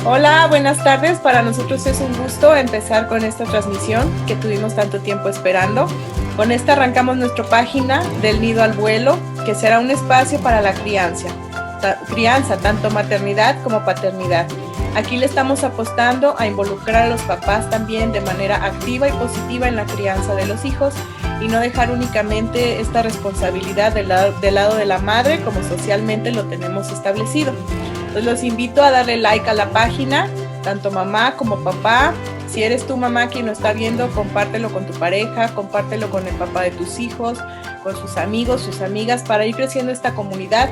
Hola, buenas tardes. Para nosotros es un gusto empezar con esta transmisión que tuvimos tanto tiempo esperando. Con esta arrancamos nuestra página del nido al vuelo, que será un espacio para la crianza, tanto maternidad como paternidad. Aquí le estamos apostando a involucrar a los papás también de manera activa y positiva en la crianza de los hijos y no dejar únicamente esta responsabilidad del lado de la madre como socialmente lo tenemos establecido. Entonces los invito a darle like a la página, tanto mamá como papá. Si eres tu mamá quien lo está viendo, compártelo con tu pareja, compártelo con el papá de tus hijos, con sus amigos, sus amigas, para ir creciendo esta comunidad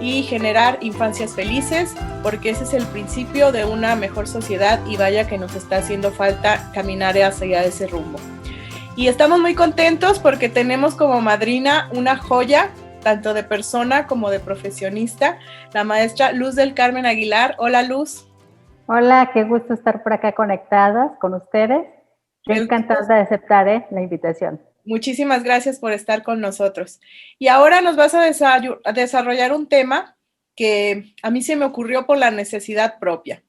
y generar infancias felices, porque ese es el principio de una mejor sociedad y vaya que nos está haciendo falta caminar hacia ese rumbo. Y estamos muy contentos porque tenemos como madrina una joya, tanto de persona como de profesionista, la maestra Luz del Carmen Aguilar. Hola, Luz. Hola, qué gusto estar por acá conectadas con ustedes. Yo encantada de aceptar la invitación. Muchísimas gracias por estar con nosotros. Y ahora nos vas a desarrollar un tema que a mí se me ocurrió por la necesidad propia.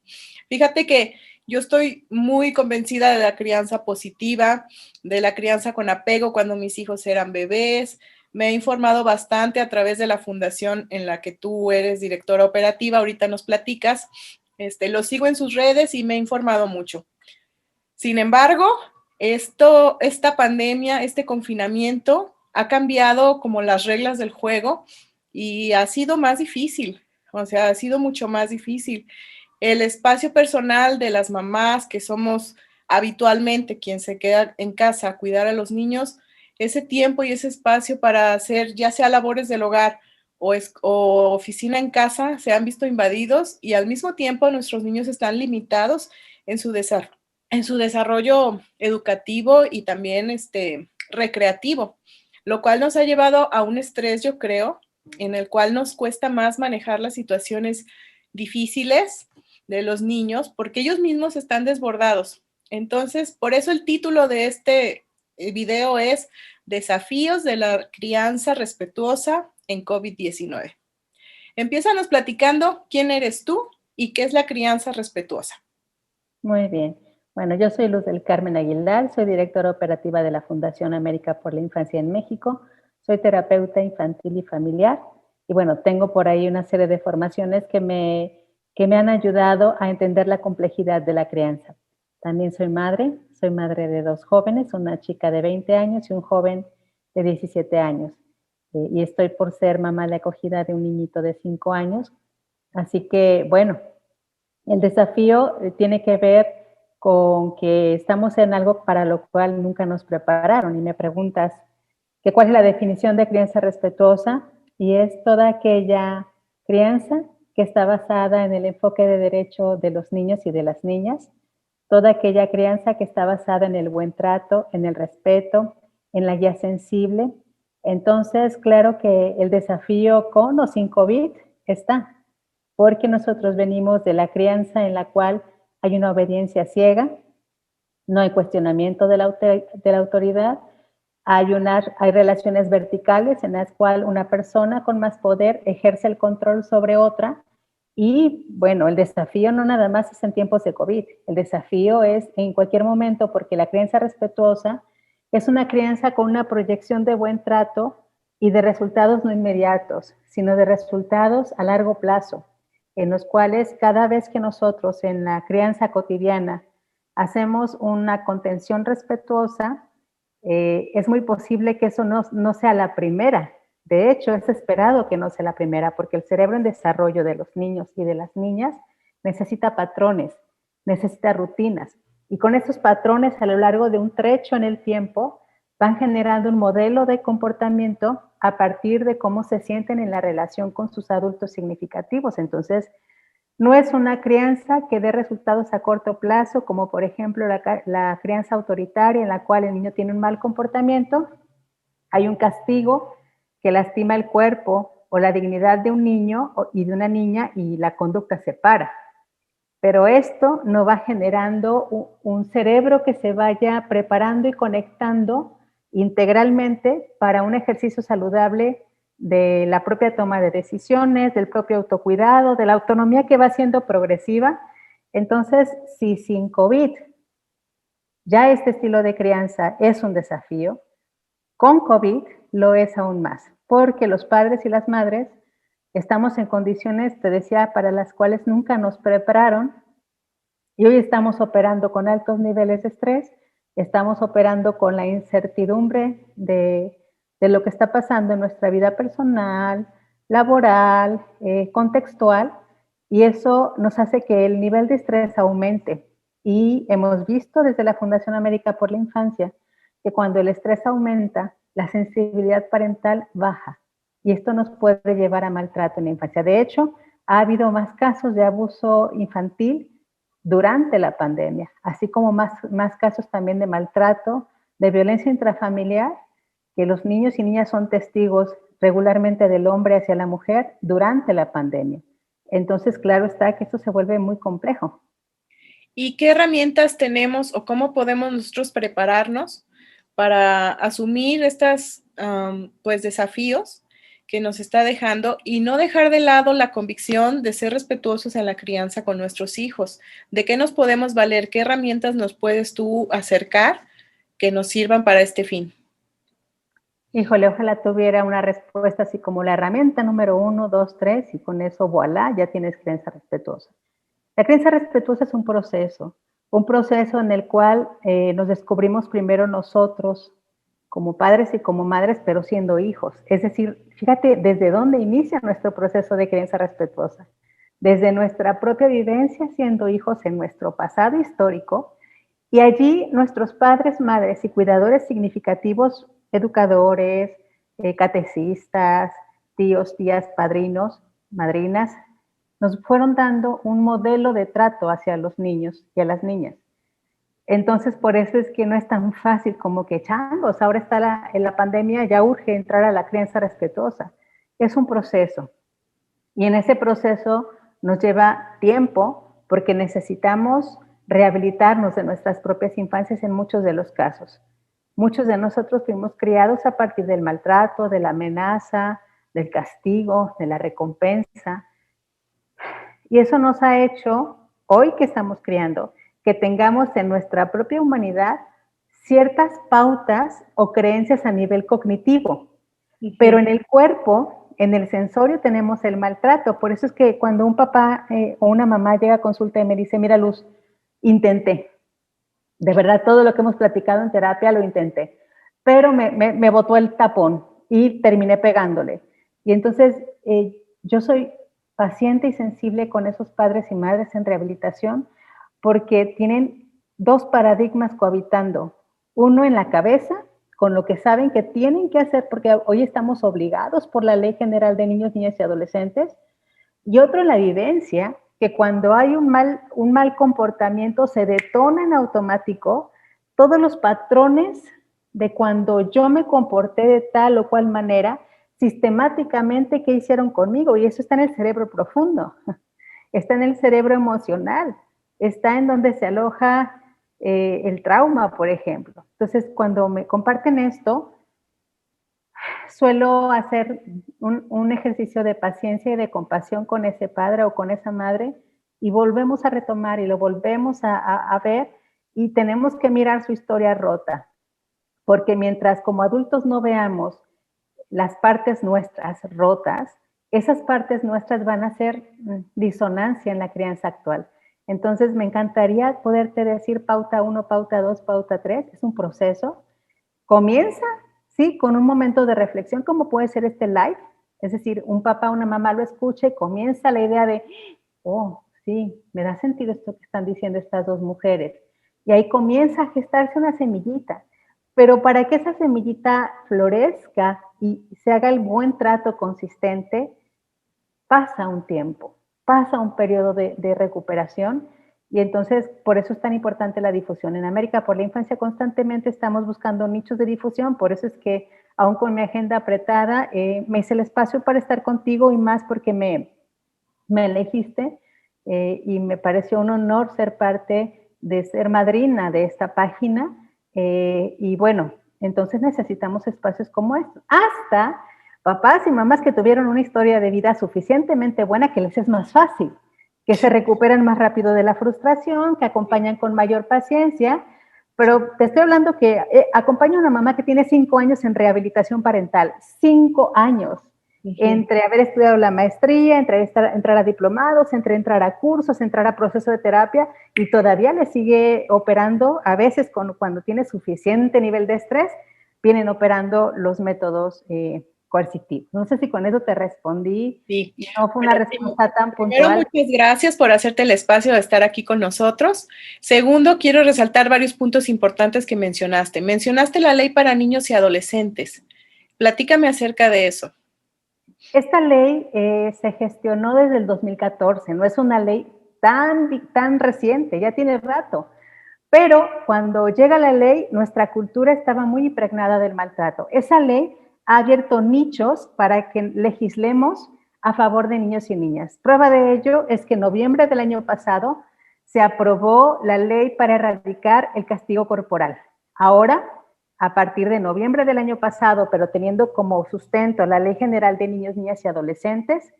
Fíjate que yo estoy muy convencida de la crianza positiva, de la crianza con apego cuando mis hijos eran bebés. Me he informado bastante a través de la fundación en la que tú eres directora operativa. Ahorita nos platicas. Lo sigo en sus redes y me he informado mucho. Sin embargo, esta pandemia, este confinamiento ha cambiado como las reglas del juego y ha sido más difícil, o sea, ha sido mucho más difícil. El espacio personal de las mamás, que somos habitualmente quien se queda en casa a cuidar a los niños, ese tiempo y ese espacio para hacer ya sea labores del hogar o oficina en casa se han visto invadidos y al mismo tiempo nuestros niños están limitados en su desarrollo educativo y también recreativo, lo cual nos ha llevado a un estrés, yo creo, en el cual nos cuesta más manejar las situaciones difíciles de los niños porque ellos mismos están desbordados. Entonces, por eso el título de este video es Desafíos de la crianza respetuosa en COVID-19. Empiézanos platicando quién eres tú y qué es la crianza respetuosa. Muy bien. Bueno, yo soy Luz del Carmen Aguilar, soy directora operativa de la Fundación América por la Infancia en México, soy terapeuta infantil y familiar y bueno, tengo por ahí una serie de formaciones que me han ayudado a entender la complejidad de la crianza. También soy madre de dos jóvenes, una chica de 20 años y un joven de 17 años. Y estoy por ser mamá de acogida de un niñito de 5 años. Así que, bueno, el desafío tiene que ver con que estamos en algo para lo cual nunca nos prepararon. Y me preguntas que cuál es la definición de crianza respetuosa, y es toda aquella crianza que está basada en el enfoque de derecho de los niños y de las niñas, toda aquella crianza que está basada en el buen trato, en el respeto, en la guía sensible. Entonces, claro que el desafío con o sin COVID está, porque nosotros venimos de la crianza en la cual hay una obediencia ciega, no hay cuestionamiento de la autoridad, hay relaciones verticales en las cuales una persona con más poder ejerce el control sobre otra. Y bueno, el desafío no nada más es en tiempos de COVID, el desafío es en cualquier momento, porque la crianza respetuosa es una crianza con una proyección de buen trato y de resultados no inmediatos, sino de resultados a largo plazo, en los cuales cada vez que nosotros en la crianza cotidiana hacemos una contención respetuosa, es muy posible que eso no sea la primera. De hecho, es esperado que no sea la primera, porque el cerebro en desarrollo de los niños y de las niñas necesita patrones, necesita rutinas. Y con esos patrones a lo largo de un trecho en el tiempo van generando un modelo de comportamiento a partir de cómo se sienten en la relación con sus adultos significativos. Entonces, no es una crianza que dé resultados a corto plazo, como por ejemplo la crianza autoritaria en la cual el niño tiene un mal comportamiento, hay un castigo que lastima el cuerpo o la dignidad de un niño y de una niña y la conducta se para. Pero esto no va generando un cerebro que se vaya preparando y conectando integralmente para un ejercicio saludable de la propia toma de decisiones, del propio autocuidado, de la autonomía que va siendo progresiva Entonces, si sin COVID ya este estilo de crianza es un desafío, con COVID lo es aún más, porque los padres y las madres estamos en condiciones, te decía, para las cuales nunca nos prepararon y hoy estamos operando con altos niveles de estrés, estamos operando con la incertidumbre de lo que está pasando en nuestra vida personal, laboral, contextual, y eso nos hace que el nivel de estrés aumente. Y hemos visto desde la Fundación América por la Infancia que cuando el estrés aumenta, la sensibilidad parental baja. Y esto nos puede llevar a maltrato en la infancia. De hecho, ha habido más casos de abuso infantil durante la pandemia, así como más casos también de maltrato, de violencia intrafamiliar, que los niños y niñas son testigos regularmente del hombre hacia la mujer durante la pandemia. Entonces, claro está que esto se vuelve muy complejo. ¿Y qué herramientas tenemos o cómo podemos nosotros prepararnos para asumir estos pues desafíos que nos está dejando y no dejar de lado la convicción de ser respetuosos en la crianza con nuestros hijos? ¿De qué nos podemos valer? ¿Qué herramientas nos puedes tú acercar que nos sirvan para este fin? Híjole, ojalá tuviera una respuesta así como la herramienta número 1, 2, 3 y con eso, voilà, ya tienes crianza respetuosa. La crianza respetuosa es un proceso en el cual nos descubrimos primero nosotros como padres y como madres, pero siendo hijos. Es decir, fíjate desde dónde inicia nuestro proceso de crianza respetuosa. Desde nuestra propia vivencia siendo hijos en nuestro pasado histórico, y allí nuestros padres, madres y cuidadores significativos, educadores, catecistas, tíos, tías, padrinos, madrinas, nos fueron dando un modelo de trato hacia los niños y a las niñas. Entonces, por eso es que no es tan fácil como que changos, ahora está en la pandemia, ya urge entrar a la crianza respetuosa. Es un proceso. Y en ese proceso nos lleva tiempo porque necesitamos rehabilitarnos de nuestras propias infancias en muchos de los casos. Muchos de nosotros fuimos criados a partir del maltrato, de la amenaza, del castigo, de la recompensa. Y eso nos ha hecho, hoy que estamos criando, que tengamos en nuestra propia humanidad ciertas pautas o creencias a nivel cognitivo. Pero en el cuerpo, en el sensorio, tenemos el maltrato. Por eso es que cuando un papá o una mamá llega a consulta y me dice, mira Luz, intenté. De verdad, todo lo que hemos platicado en terapia lo intenté. Pero me botó el tapón y terminé pegándole. Y entonces yo soy paciente y sensible con esos padres y madres en rehabilitación porque tienen dos paradigmas cohabitando. Uno en la cabeza, con lo que saben que tienen que hacer, porque hoy estamos obligados por la Ley General de Niños, Niñas y Adolescentes, y otro en la vivencia, que cuando hay un mal comportamiento se detona en automático todos los patrones de cuando yo me comporté de tal o cual manera, sistemáticamente qué hicieron conmigo, y eso está en el cerebro profundo, está en el cerebro emocional, está en donde se aloja el trauma, por ejemplo. Entonces, cuando me comparten esto, suelo hacer un ejercicio de paciencia y de compasión con ese padre o con esa madre y volvemos a retomar y lo volvemos a ver y tenemos que mirar su historia rota, porque mientras como adultos no veamos las partes nuestras rotas, esas partes nuestras van a hacer disonancia en la crianza actual. Entonces me encantaría poderte decir pauta 1, pauta 2, pauta 3, es un proceso. Comienza, sí, con un momento de reflexión, como puede ser este live, es decir, un papá o una mamá lo escuche, comienza la idea de, oh, sí, me da sentido esto que están diciendo estas dos mujeres. Y ahí comienza a gestarse una semillita. Pero para que esa semillita florezca y se haga el buen trato consistente, pasa un tiempo, pasa un periodo de recuperación y entonces por eso es tan importante la difusión. En América por la Infancia constantemente estamos buscando nichos de difusión, por eso es que aún con mi agenda apretada me hice el espacio para estar contigo y más porque me elegiste y me pareció un honor ser parte de ser madrina de esta página y bueno, entonces necesitamos espacios como estos. Hasta papás y mamás que tuvieron una historia de vida suficientemente buena que les es más fácil, que se recuperan más rápido de la frustración, que acompañan con mayor paciencia, pero te estoy hablando que acompaña a una mamá que tiene 5 años en rehabilitación parental, 5 años, entre haber estudiado la maestría, entre entrar a diplomados, entre entrar a cursos, entrar a proceso de terapia, y todavía le sigue operando, a veces cuando tiene suficiente nivel de estrés, vienen operando los métodos coercitivos. No sé si con eso te respondí. Sí. No fue una respuesta tan Primero, puntual. muchas gracias por hacerte el espacio de estar aquí con nosotros. Segundo, quiero resaltar varios puntos importantes que mencionaste. Mencionaste la ley para niños y adolescentes. Platícame acerca de eso. Esta ley se gestionó desde el 2014, no es una ley tan reciente, ya tiene rato. Pero cuando llega la ley, nuestra cultura estaba muy impregnada del maltrato. Esa ley ha abierto nichos para que legislemos a favor de niños y niñas. Prueba de ello es que en noviembre del año pasado se aprobó la ley para erradicar el castigo corporal. Ahora, a partir de noviembre del año pasado, pero teniendo como sustento la Ley General de Niños, Niñas y Adolescentes,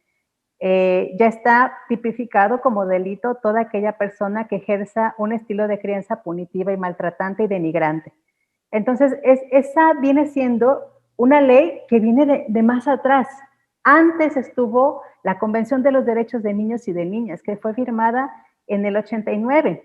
ya está tipificado como delito toda aquella persona que ejerza un estilo de crianza punitiva y maltratante y denigrante. Entonces, esa viene siendo una ley que viene de más atrás. Antes estuvo la Convención de los Derechos de Niños y de Niñas, que fue firmada en el 89.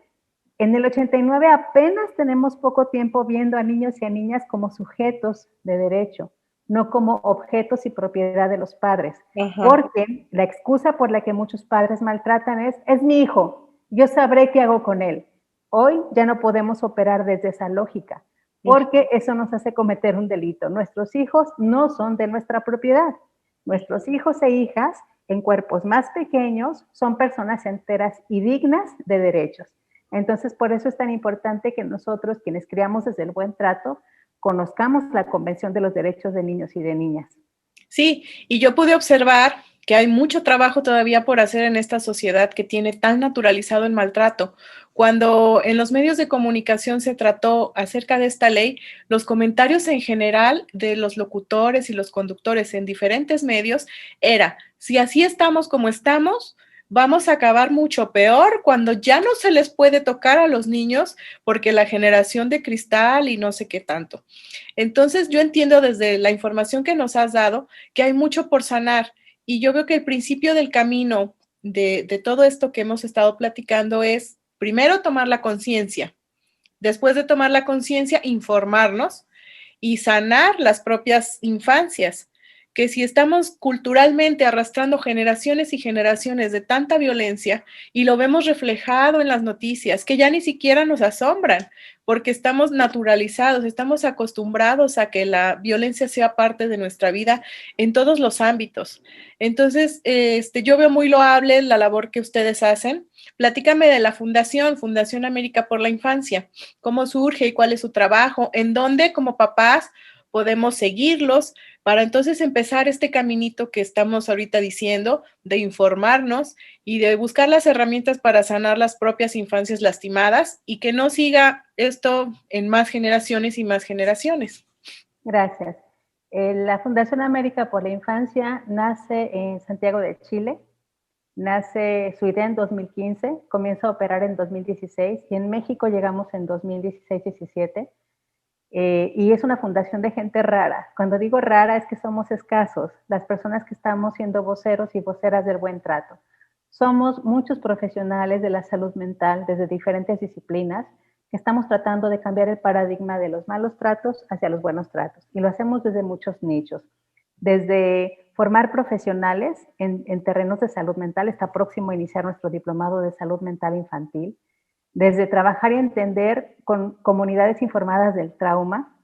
En el 89 apenas tenemos poco tiempo viendo a niños y a niñas como sujetos de derecho, no como objetos y propiedad de los padres. Ajá. Porque la excusa por la que muchos padres maltratan es mi hijo, yo sabré qué hago con él. Hoy ya no podemos operar desde esa lógica, porque eso nos hace cometer un delito. Nuestros hijos no son de nuestra propiedad. Nuestros hijos e hijas en cuerpos más pequeños son personas enteras y dignas de derechos. Entonces, por eso es tan importante que nosotros, quienes criamos desde el buen trato, conozcamos la Convención de los Derechos de Niños y de Niñas. Sí, y yo pude observar que hay mucho trabajo todavía por hacer en esta sociedad que tiene tan naturalizado el maltrato. Cuando en los medios de comunicación se trató acerca de esta ley, los comentarios en general de los locutores y los conductores en diferentes medios era, si así estamos como estamos, vamos a acabar mucho peor cuando ya no se les puede tocar a los niños porque la generación de cristal y no sé qué tanto. Entonces, yo entiendo desde la información que nos has dado que hay mucho por sanar y yo veo que el principio del camino de todo esto que hemos estado platicando es, primero, tomar la conciencia. Después de tomar la conciencia, informarnos y sanar las propias infancias, que si estamos culturalmente arrastrando generaciones y generaciones de tanta violencia y lo vemos reflejado en las noticias, que ya ni siquiera nos asombran, porque estamos naturalizados, estamos acostumbrados a que la violencia sea parte de nuestra vida en todos los ámbitos. Entonces, yo veo muy loable la labor que ustedes hacen. Platícame de la Fundación América por la Infancia, cómo surge y cuál es su trabajo, en dónde como papás podemos seguirlos para entonces empezar este caminito que estamos ahorita diciendo, de informarnos y de buscar las herramientas para sanar las propias infancias lastimadas y que no siga esto en más generaciones y más generaciones. Gracias. La Fundación América por la Infancia nace en Santiago de Chile. Nace su idea en 2015, comienza a operar en 2016 y en México llegamos en 2016-17. Y es una fundación de gente rara. Cuando digo rara es que somos escasos, las personas que estamos siendo voceros y voceras del buen trato. Somos muchos profesionales de la salud mental desde diferentes disciplinas que estamos tratando de cambiar el paradigma de los malos tratos hacia los buenos tratos. Y lo hacemos desde muchos nichos. Desde formar profesionales en terrenos de salud mental, está próximo a iniciar nuestro diplomado de salud mental infantil. Desde trabajar y entender con comunidades informadas del trauma,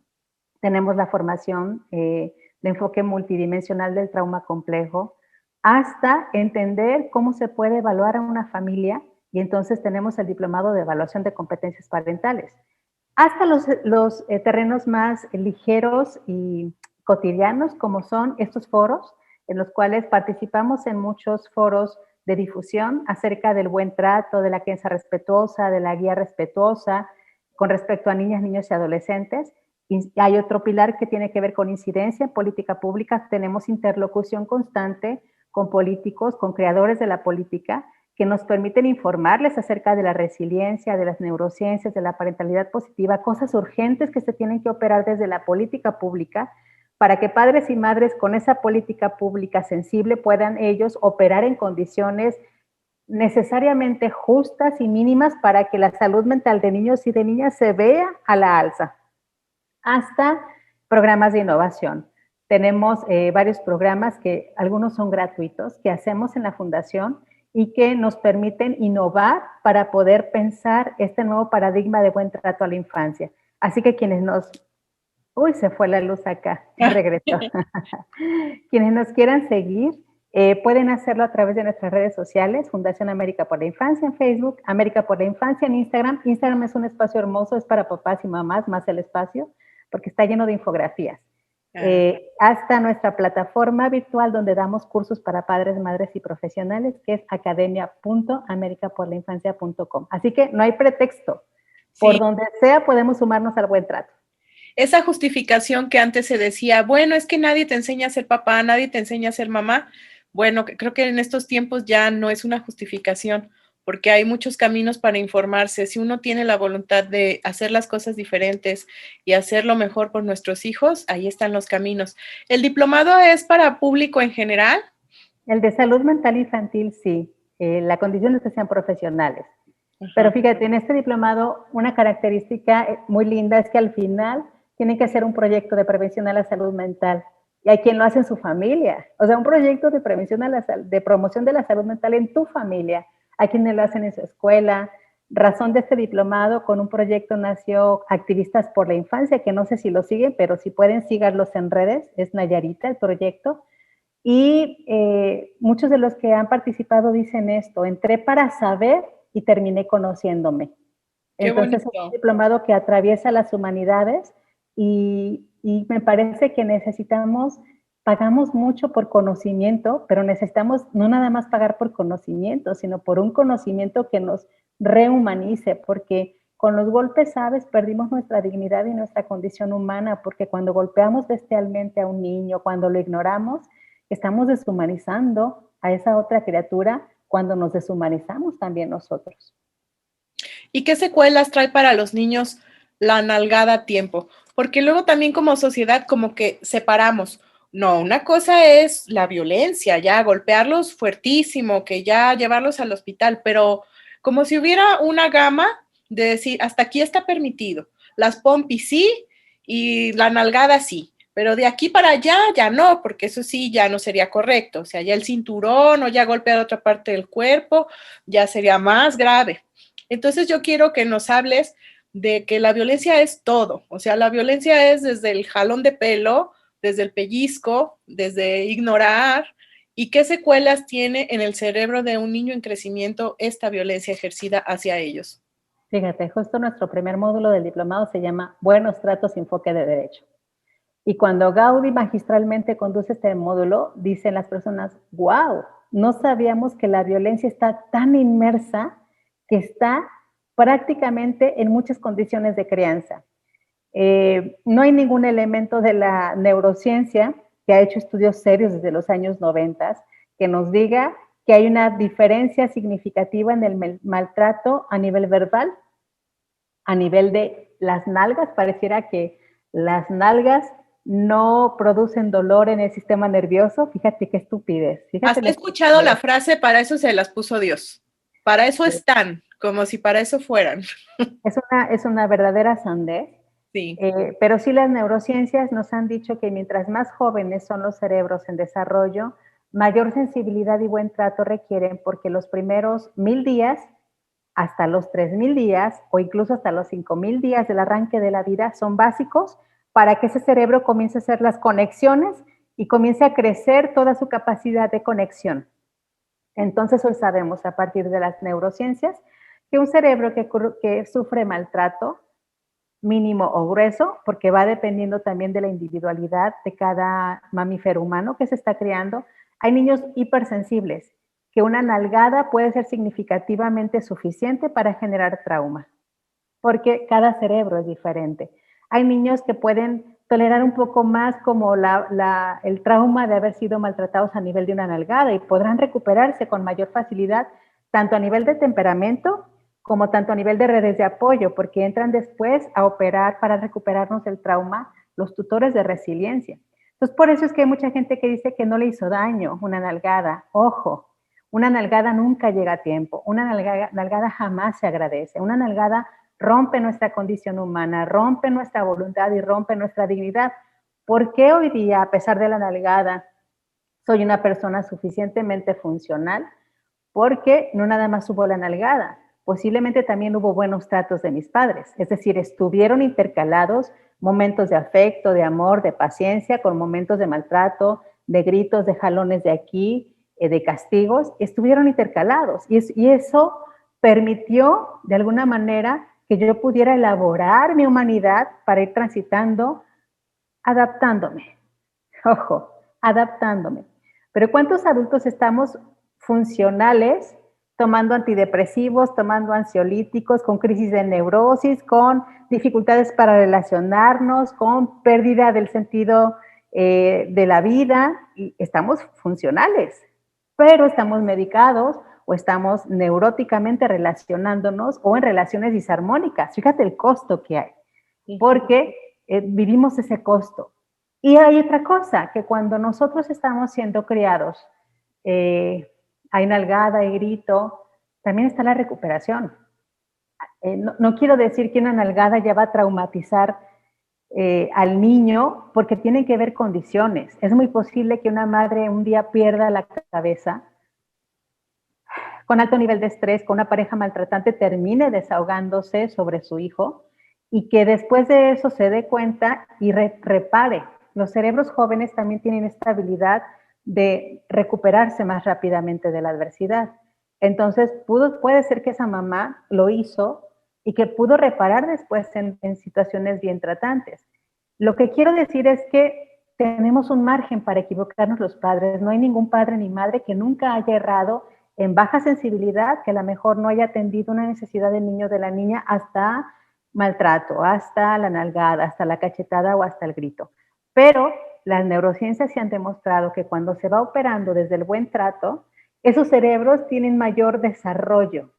tenemos la formación de enfoque multidimensional del trauma complejo, hasta entender cómo se puede evaluar a una familia, y entonces tenemos el diplomado de evaluación de competencias parentales, hasta los terrenos más ligeros y cotidianos, como son estos foros, en los cuales participamos en muchos foros de difusión acerca del buen trato, de la crianza respetuosa, de la guía respetuosa con respecto a niñas, niños y adolescentes. Y hay otro pilar que tiene que ver con incidencia en política pública. Tenemos interlocución constante con políticos, con creadores de la política, que nos permiten informarles acerca de la resiliencia, de las neurociencias, de la parentalidad positiva, cosas urgentes que se tienen que operar desde la política pública para que padres y madres con esa política pública sensible puedan ellos operar en condiciones necesariamente justas y mínimas para que la salud mental de niños y de niñas se vea a la alza. Hasta programas de innovación. Tenemos varios programas que algunos son gratuitos, que hacemos en la fundación y que nos permiten innovar para poder pensar este nuevo paradigma de buen trato a la infancia. Así que quienes nos... Uy, se fue la luz acá, ya regresó. Quienes nos quieran seguir, pueden hacerlo a través de nuestras redes sociales, Fundación América por la Infancia en Facebook, América por la Infancia en Instagram. Instagram es un espacio hermoso, es para papás y mamás, más el espacio, porque está lleno de infografías. Hasta nuestra plataforma virtual donde damos cursos para padres, madres y profesionales, que es academia.americaporlainfancia.com. Así que no hay pretexto. Sí. Por donde sea podemos sumarnos al buen trato. Esa justificación que antes se decía, bueno, es que nadie te enseña a ser papá, nadie te enseña a ser mamá. Bueno, creo que en estos tiempos ya no es una justificación, porque hay muchos caminos para informarse. Si uno tiene la voluntad de hacer las cosas diferentes y hacerlo mejor por nuestros hijos, ahí están los caminos. ¿El diplomado es para público en general? El de salud mental infantil, sí. La condición es que sean profesionales. Ajá. Pero fíjate, en este diplomado, una característica muy linda es que al final tienen que hacer un proyecto de prevención a la salud mental. Y hay quien lo hace en su familia. O sea, un proyecto de prevención de promoción de la salud mental en tu familia. Hay quienes lo hacen en su escuela. Razón de este diplomado, con un proyecto nació Activistas por la Infancia, que no sé si lo siguen, pero si pueden, síganlos en redes. Es Nayarita el proyecto. Y muchos de los que han participado dicen esto: entré para saber y terminé conociéndome. Entonces, es un diplomado que atraviesa las humanidades y me parece que pagamos mucho por conocimiento, pero necesitamos no nada más pagar por conocimiento, sino por un conocimiento que nos rehumanice, porque con los golpes, ¿sabes? Perdimos nuestra dignidad y nuestra condición humana, porque cuando golpeamos bestialmente a un niño, cuando lo ignoramos, estamos deshumanizando a esa otra criatura cuando nos deshumanizamos también nosotros. ¿Y qué secuelas trae para los niños la nalgada a tiempo? Porque luego también como sociedad como que separamos. No, una cosa es la violencia, ya golpearlos fuertísimo, que ya llevarlos al hospital, pero como si hubiera una gama de decir, hasta aquí está permitido. Las pompis sí y la nalgada sí, pero de aquí para allá ya no, porque eso sí ya no sería correcto. O sea, ya el cinturón o ya golpear otra parte del cuerpo ya sería más grave. Entonces yo quiero que nos hables de que la violencia es todo, o sea, la violencia es desde el jalón de pelo, desde el pellizco, desde ignorar, y qué secuelas tiene en el cerebro de un niño en crecimiento esta violencia ejercida hacia ellos. Fíjate, justo nuestro primer módulo del diplomado se llama Buenos Tratos y Enfoque de Derecho. Y cuando Gaudí magistralmente conduce este módulo, dicen las personas, wow, no sabíamos que la violencia está tan inmersa que está prácticamente en muchas condiciones de crianza. No hay ningún elemento de la neurociencia que ha hecho estudios serios desde los años 90 que nos diga que hay una diferencia significativa en el maltrato a nivel verbal, a nivel de las nalgas. Pareciera que las nalgas no producen dolor en el sistema nervioso. Fíjate qué estupidez. ¿Has escuchado la frase, para eso se las puso Dios? Para eso sí. Están, como si para eso fueran. Es una verdadera sandez. Sí. Pero sí, las neurociencias nos han dicho que mientras más jóvenes son los cerebros en desarrollo, mayor sensibilidad y buen trato requieren, porque los primeros 1000 días hasta los 3000 días o incluso hasta los 5000 días del arranque de la vida son básicos para que ese cerebro comience a hacer las conexiones y comience a crecer toda su capacidad de conexión. Entonces hoy sabemos a partir de las neurociencias que un cerebro que sufre maltrato mínimo o grueso, porque va dependiendo también de la individualidad de cada mamífero humano que se está criando. Hay niños hipersensibles, que una nalgada puede ser significativamente suficiente para generar trauma, porque cada cerebro es diferente. Hay niños que pueden tolerar un poco más como el trauma de haber sido maltratados a nivel de una nalgada y podrán recuperarse con mayor facilidad, tanto a nivel de temperamento como tanto a nivel de redes de apoyo, porque entran después a operar para recuperarnos del trauma los tutores de resiliencia. Entonces, por eso es que hay mucha gente que dice que no le hizo daño una nalgada. Ojo, una nalgada nunca llega a tiempo, una nalgada jamás se agradece, una nalgada rompe nuestra condición humana, rompe nuestra voluntad y rompe nuestra dignidad. ¿Por qué hoy día, a pesar de la nalgada, soy una persona suficientemente funcional? Porque no nada más hubo la nalgada, posiblemente también hubo buenos tratos de mis padres, es decir, estuvieron intercalados momentos de afecto, de amor, de paciencia, con momentos de maltrato, de gritos, de jalones de aquí, de castigos, estuvieron intercalados y eso permitió de alguna manera que yo pudiera elaborar mi humanidad para ir transitando, adaptándome. Ojo, adaptándome. Pero ¿cuántos adultos estamos funcionales tomando antidepresivos, tomando ansiolíticos, con crisis de neurosis, con dificultades para relacionarnos, con pérdida del sentido de la vida? Y estamos funcionales, pero estamos medicados o estamos neuróticamente relacionándonos o en relaciones disarmónicas. Fíjate el costo que hay, porque vivimos ese costo. Y hay otra cosa, que cuando nosotros estamos siendo criados, hay nalgada y grito, también está la recuperación. No quiero decir que una nalgada ya va a traumatizar al niño, porque tienen que ver condiciones. Es muy posible que una madre un día pierda la cabeza con alto nivel de estrés, con una pareja maltratante, termine desahogándose sobre su hijo y que después de eso se dé cuenta y repare. Los cerebros jóvenes también tienen esta habilidad de recuperarse más rápidamente de la adversidad. Entonces, puede ser que esa mamá lo hizo y que pudo reparar después en situaciones bien tratantes. Lo que quiero decir es que tenemos un margen para equivocarnos los padres. No hay ningún padre ni madre que nunca haya errado en baja sensibilidad, que a lo mejor no haya atendido una necesidad del niño o de la niña hasta maltrato, hasta la nalgada, hasta la cachetada o hasta el grito. Pero las neurociencias se han demostrado que cuando se va operando desde el buen trato, esos cerebros tienen mayor desarrollo.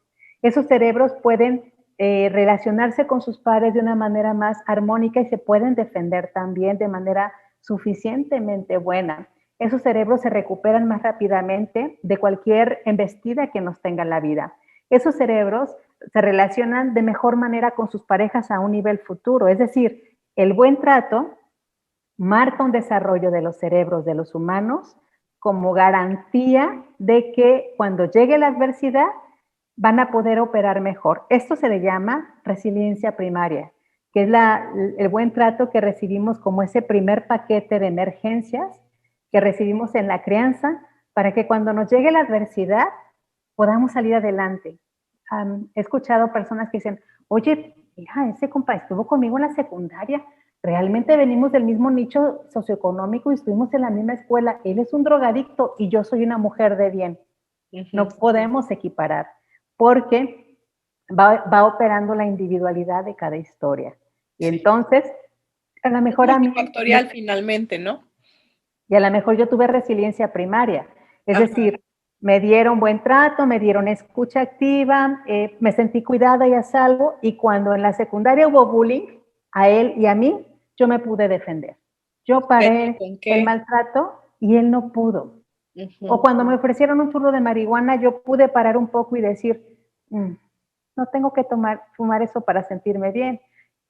Esos cerebros pueden relacionarse con sus pares de una manera más armónica y se pueden defender también de manera suficientemente buena. Esos cerebros se recuperan más rápidamente de cualquier embestida que nos tenga en la vida. Esos cerebros se relacionan de mejor manera con sus parejas a un nivel futuro. Es decir, el buen trato marca un desarrollo de los cerebros de los humanos como garantía de que cuando llegue la adversidad van a poder operar mejor. Esto se le llama resiliencia primaria, que es el buen trato que recibimos como ese primer paquete de emergencias que recibimos en la crianza para que cuando nos llegue la adversidad podamos salir adelante. He escuchado personas que dicen, oye, hija, ese compa estuvo conmigo en la secundaria, realmente venimos del mismo nicho socioeconómico y estuvimos en la misma escuela, él es un drogadicto y yo soy una mujer de bien. No podemos equiparar, porque va operando la individualidad de cada historia. Y entonces, a lo mejor es a mí... factorial finalmente, ¿no? Y a lo mejor yo tuve resiliencia primaria, es decir, me dieron buen trato, me dieron escucha activa, me sentí cuidada y a salvo, y cuando en la secundaria hubo bullying, a él y a mí, yo me pude defender. Yo paré el maltrato y él no pudo. O cuando me ofrecieron un turno de marihuana, yo pude parar un poco y decir, no tengo que fumar eso para sentirme bien.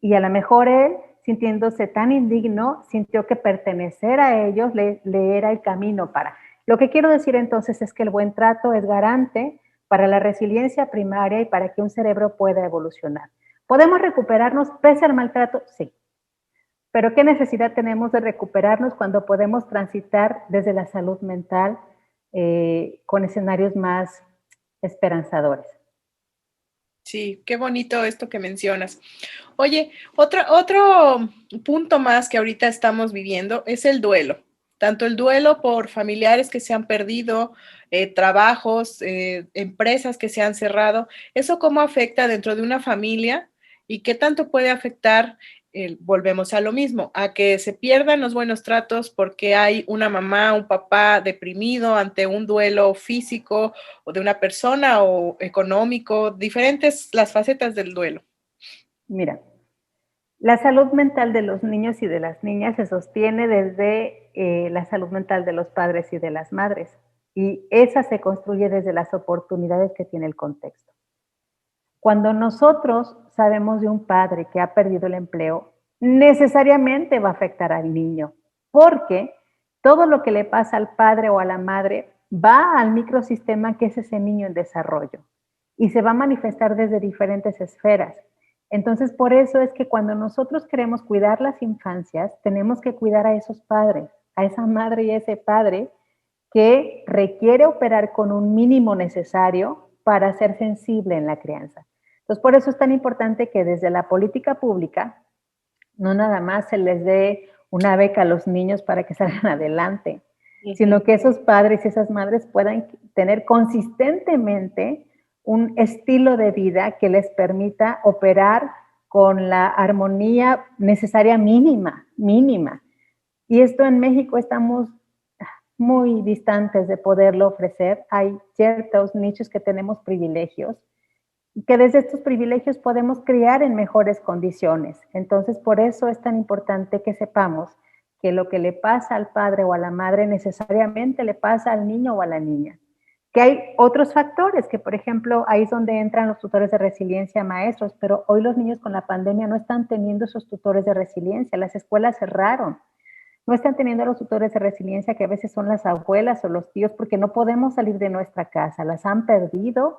Y a lo mejor él, sintiéndose tan indigno, sintió que pertenecer a ellos le era el camino para. Lo que quiero decir entonces es que el buen trato es garante para la resiliencia primaria y para que un cerebro pueda evolucionar. ¿Podemos recuperarnos pese al maltrato? Sí. Pero ¿qué necesidad tenemos de recuperarnos cuando podemos transitar desde la salud mental con escenarios más esperanzadores? Sí, qué bonito esto que mencionas. Oye, otro punto más que ahorita estamos viviendo es el duelo. Tanto el duelo por familiares que se han perdido, trabajos, empresas que se han cerrado. ¿Eso cómo afecta dentro de una familia y qué tanto puede afectar volvemos a lo mismo, a que se pierdan los buenos tratos porque hay una mamá, un papá deprimido ante un duelo físico o de una persona o económico, diferentes las facetas del duelo. Mira, la salud mental de los niños y de las niñas se sostiene desde la salud mental de los padres y de las madres, y esa se construye desde las oportunidades que tiene el contexto. Cuando nosotros sabemos de un padre que ha perdido el empleo, necesariamente va a afectar al niño, porque todo lo que le pasa al padre o a la madre va al microsistema que es ese niño en desarrollo y se va a manifestar desde diferentes esferas. Entonces, por eso es que cuando nosotros queremos cuidar las infancias, tenemos que cuidar a esos padres, a esa madre y a ese padre que requiere operar con un mínimo necesario para ser sensible en la crianza. Entonces, por eso es tan importante que desde la política pública no nada más se les dé una beca a los niños para que salgan adelante, sino que esos padres y esas madres puedan tener consistentemente un estilo de vida que les permita operar con la armonía necesaria mínima. Y esto en México estamos muy distantes de poderlo ofrecer. Hay ciertos nichos que tenemos privilegios, que desde estos privilegios podemos criar en mejores condiciones. Entonces, por eso es tan importante que sepamos que lo que le pasa al padre o a la madre necesariamente le pasa al niño o a la niña. Que hay otros factores, que por ejemplo, ahí es donde entran los tutores de resiliencia, maestros, pero hoy los niños con la pandemia no están teniendo esos tutores de resiliencia, las escuelas cerraron. No están teniendo los tutores de resiliencia, que a veces son las abuelas o los tíos, porque no podemos salir de nuestra casa, las han perdido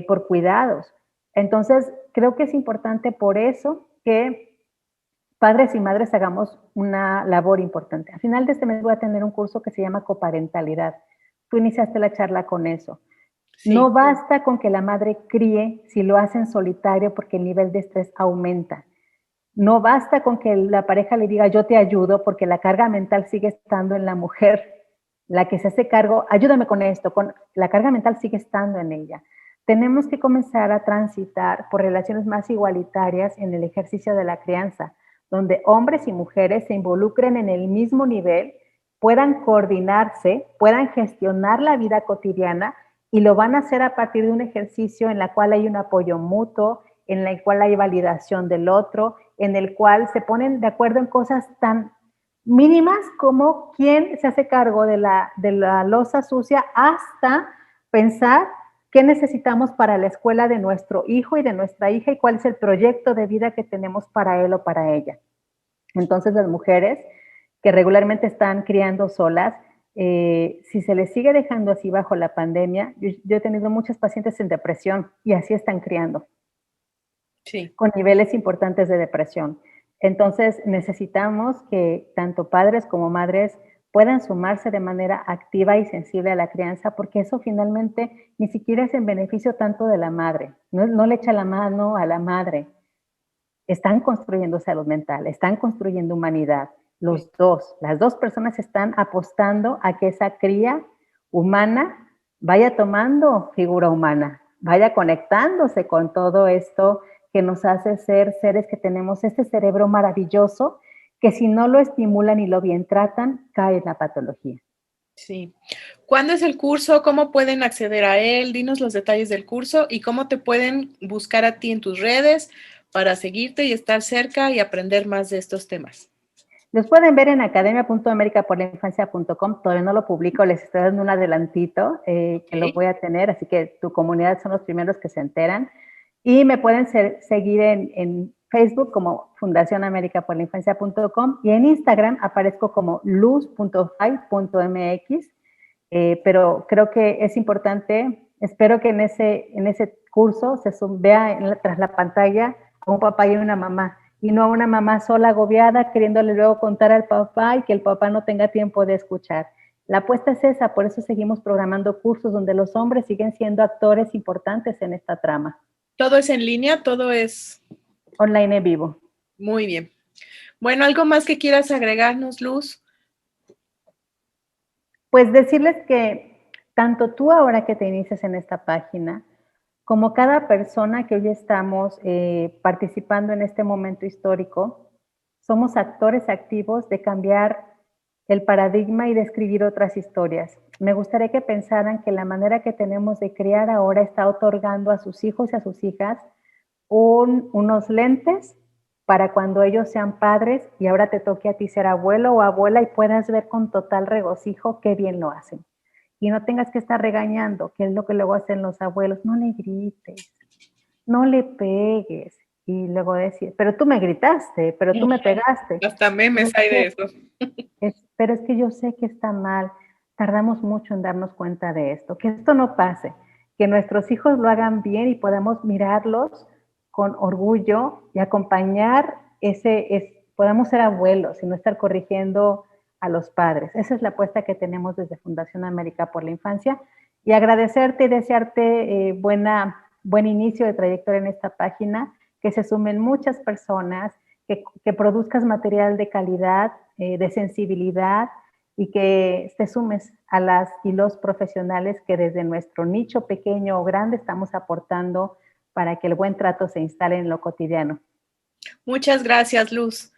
por cuidados. Entonces, creo que es importante por eso que padres y madres hagamos una labor importante. Al final de este mes voy a tener un curso que se llama coparentalidad. Tú iniciaste la charla con eso. Sí. No basta con que la madre críe si lo hace en solitario porque el nivel de estrés aumenta. No basta con que la pareja le diga yo te ayudo porque la carga mental sigue estando en la mujer, la que se hace cargo, ayúdame con esto, la carga mental sigue estando en ella. Tenemos que comenzar a transitar por relaciones más igualitarias en el ejercicio de la crianza, donde hombres y mujeres se involucren en el mismo nivel, puedan coordinarse, puedan gestionar la vida cotidiana y lo van a hacer a partir de un ejercicio en el cual hay un apoyo mutuo, en el cual hay validación del otro, en el cual se ponen de acuerdo en cosas tan mínimas como quién se hace cargo de la loza sucia, hasta pensar qué necesitamos para la escuela de nuestro hijo y de nuestra hija y cuál es el proyecto de vida que tenemos para él o para ella. Entonces, las mujeres que regularmente están criando solas, si se les sigue dejando así bajo la pandemia, yo he tenido muchas pacientes en depresión y así están criando. Sí. Con niveles importantes de depresión. Entonces, necesitamos que tanto padres como madres puedan sumarse de manera activa y sensible a la crianza, porque eso finalmente ni siquiera es en beneficio tanto de la madre, no le echa la mano a la madre. Están construyendo salud mental, están construyendo humanidad. Las dos personas están apostando a que esa cría humana vaya tomando figura humana, vaya conectándose con todo esto que nos hace ser seres que tenemos este cerebro maravilloso, que si no lo estimulan y lo bien tratan, cae en la patología. Sí. ¿Cuándo es el curso? ¿Cómo pueden acceder a él? Dinos los detalles del curso y cómo te pueden buscar a ti en tus redes para seguirte y estar cerca y aprender más de estos temas. Los pueden ver en academia.americaporlainfancia.com. Todavía no lo publico, les estoy dando un adelantito que lo voy a tener, así que tu comunidad son los primeros que se enteran. Y me pueden seguir en Facebook como fundacionamericaporlainfancia.com y en Instagram aparezco como luz.fai.mx, pero creo que es importante, espero que en ese curso se vea tras la pantalla a un papá y una mamá, y no a una mamá sola agobiada queriéndole luego contar al papá y que el papá no tenga tiempo de escuchar. La apuesta es esa, por eso seguimos programando cursos donde los hombres siguen siendo actores importantes en esta trama. ¿Todo es en línea? ¿Todo es online en vivo? Muy bien. Bueno, ¿algo más que quieras agregarnos, Luz? Pues decirles que tanto tú ahora que te inicias en esta página, como cada persona que hoy estamos participando en este momento histórico, somos actores activos de cambiar el paradigma y de escribir otras historias. Me gustaría que pensaran que la manera que tenemos de criar ahora está otorgando a sus hijos y a sus hijas unos lentes para cuando ellos sean padres y ahora te toque a ti ser abuelo o abuela y puedas ver con total regocijo qué bien lo hacen. Y no tengas que estar regañando, que es lo que luego hacen los abuelos. No le grites, no le pegues. Y luego decir, pero tú me gritaste, pero tú me pegaste. Hasta memes hay de eso. Pero es que yo sé que está mal. Tardamos mucho en darnos cuenta de esto. Que esto no pase. Que nuestros hijos lo hagan bien y podamos mirarlos con orgullo y acompañar podamos ser abuelos y no estar corrigiendo a los padres. Esa es la apuesta que tenemos desde Fundación América por la Infancia. Y agradecerte y desearte buen inicio de trayectoria en esta página, que se sumen muchas personas, que produzcas material de calidad, de sensibilidad y que te sumes a las y los profesionales que desde nuestro nicho pequeño o grande estamos aportando para que el buen trato se instale en lo cotidiano. Muchas gracias, Luz.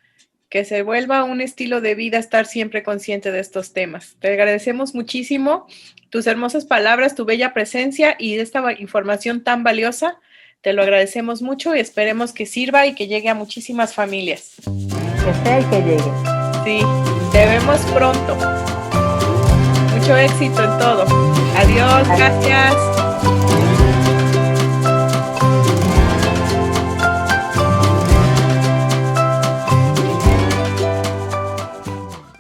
Que se vuelva un estilo de vida estar siempre consciente de estos temas. Te agradecemos muchísimo tus hermosas palabras, tu bella presencia y esta información tan valiosa. Te lo agradecemos mucho y esperemos que sirva y que llegue a muchísimas familias. Que sea y que llegue. Sí, te vemos pronto. Mucho éxito en todo. Adiós, gracias.